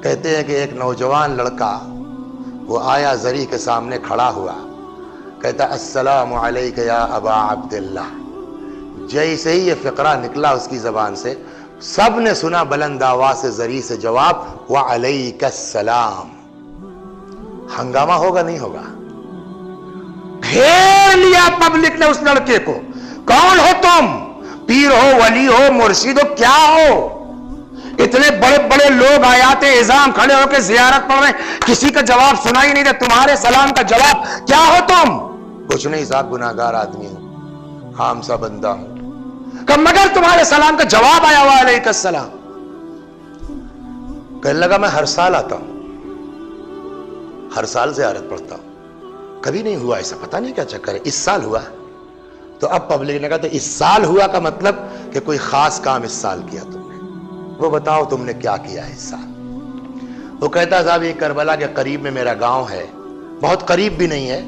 कहते हैं कि एक नौजवान लड़का वो आया जरी के सामने खड़ा हुआ, कहता अस्सलामु अलैका या अबा अब्दुल्लाह। जैसे ही ये फिक्रा निकला उसकी जबान से, सब ने सुना बुलंद आवाज से जरी से जवाब व अलैकस्सलाम। हंगामा होगा नहीं होगा? घेर लिया पब्लिक ने उस लड़के को। कौन हो तुम? पीर हो, वली हो, मुर्शिद हो, क्या हो? इतने बड़े बड़े लोग आयाते इज़ाम खड़े होकर जियारत पढ़ रहे, किसी का जवाब सुना ही नहीं दे। तुम्हारे सलाम का जवाब क्या हो तुम? कुछ नहीं साहब, गुनाहगार आदमी हूं, आम सा बंदा हूं। मगर तुम्हारे सलाम का जवाब आया हुआ अलैकुस्सलाम। कहने लगा मैं हर साल आता हूं, हर साल जियारत पढ़ता हूं, कभी नहीं हुआ ऐसा, पता नहीं क्या चक्कर है, इस साल हुआ। तो अब पब्लिक ने कहा तो इस साल हुआ का मतलब कि कोई खास काम इस साल किया तुमने, वो बताओ तुमने क्या किया है इस साल। वो कहता साहब ये करबला के करीब में मेरा गांव है, बहुत करीब भी नहीं है,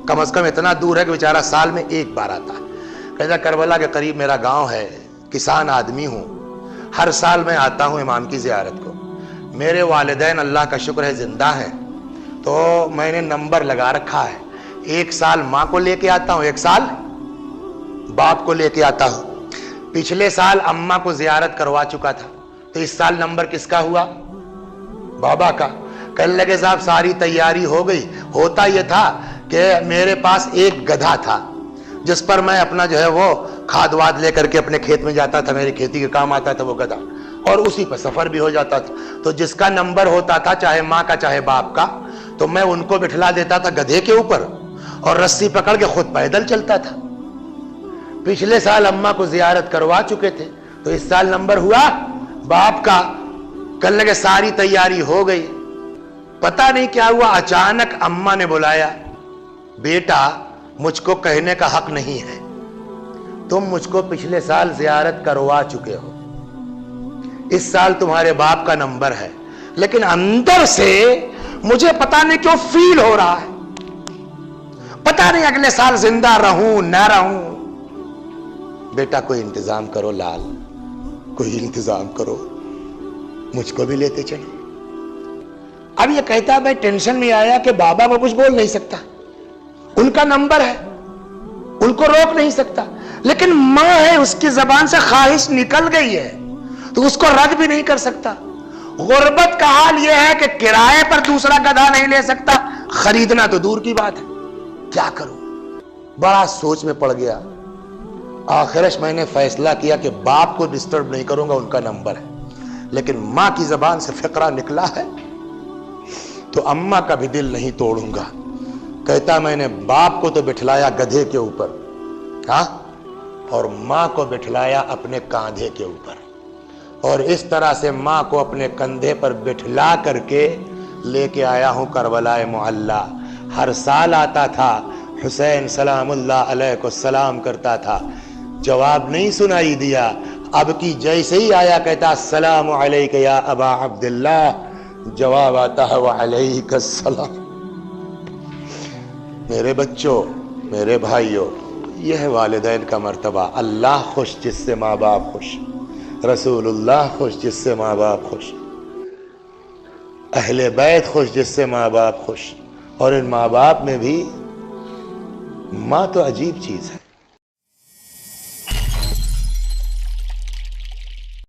कम से कम इतना दूर है कि बेचारा साल में एक बार आता है। कहता करबला के करीब मेरा गांव है, किसान आदमी हूं, हर साल मैं आता हूं इमाम की जियारत को। मेरे वालिदैन अल्लाह का शुक्र है जिंदा हैं, तो मैंने नंबर लगा रखा है, एक साल माँ को लेके आता हूं, एक साल बाप को लेके आता हूं। पिछले साल अम्मा को जियारत करवा चुका था, तो इस साल नंबर किसका हुआ? बाबा का। कहने लगे साहब सारी तैयारी हो गई। होता यह था कि मेरे पास एक गधा था जिस पर मैं अपना जो है वो खाद वाद लेकर के अपने खेत में जाता था, मेरी खेती के काम आता था वो गधा, और उसी पर सफर भी हो जाता था। तो जिसका नंबर होता था, चाहे माँ का चाहे बाप का, तो मैं उनको बिठला देता था गधे के ऊपर और रस्सी पकड़ के खुद पैदल चलता था। पिछले साल अम्मा को जियारत करवा चुके थे, तो इस साल नंबर हुआ बाप का। कल लगे सारी तैयारी हो गई, पता नहीं क्या हुआ, अचानक अम्मा ने बुलाया, बेटा मुझको कहने का हक नहीं है, तुम मुझको पिछले साल जियारत करवा चुके हो, इस साल तुम्हारे बाप का नंबर है, लेकिन अंदर से मुझे पता नहीं क्यों फील हो रहा है, पता नहीं अगले साल जिंदा रहूं ना रहूं। बेटा कोई इंतजाम करो लाल, कोई इंतजाम करो, मुझको भी लेते चलो। अब ये कहता मैं टेंशन में आया कि बाबा को कुछ बोल नहीं सकता, उनका नंबर है, उनको रोक नहीं सकता, लेकिन मां है, उसकी जबान से ख्वाहिश निकल गई है, तो उसको रद्द भी नहीं कर सकता। गुर्बत का हाल यह है कि किराए पर दूसरा गधा नहीं ले सकता, खरीदना तो दूर की बात है। क्या करूं? बड़ा सोच में पड़ गया। आखिरश मैंने फैसला किया कि बाप को डिस्टर्ब नहीं करूंगा, उनका नंबर है, लेकिन मां की जबान से फिक्रा निकला है तो अम्मा का भी दिल नहीं तोड़ूंगा। कहता मैंने बाप को तो बिठलाया गधे के ऊपर, हाँ, और मां को बिठलाया अपने कांधे के ऊपर, और इस तरह से मां को अपने कंधे पर बिठला करके लेके आया हूं करबलाए मुअल्ला। हर साल आता था, हुसैन सलामुल्लाह अलैहि को सलाम करता था, जवाब नहीं सुनाई दिया। अब की जैसे ही आया कहता अस्सलामु अलैका या अबा अब्दुल्लाह, जवाब आता है व अलैकस्सलाम। मेरे बच्चों, मेरे भाइयों, यह है वालिदैन का मर्तबा। अल्लाह खुश जिससे माँ बाप खुश, रसूलुल्लाह खुश जिससे माँ बाप खुश, अहले बैत खुश जिससे माँ बाप खुश, और इन माँ बाप में भी माँ तो अजीब चीज है।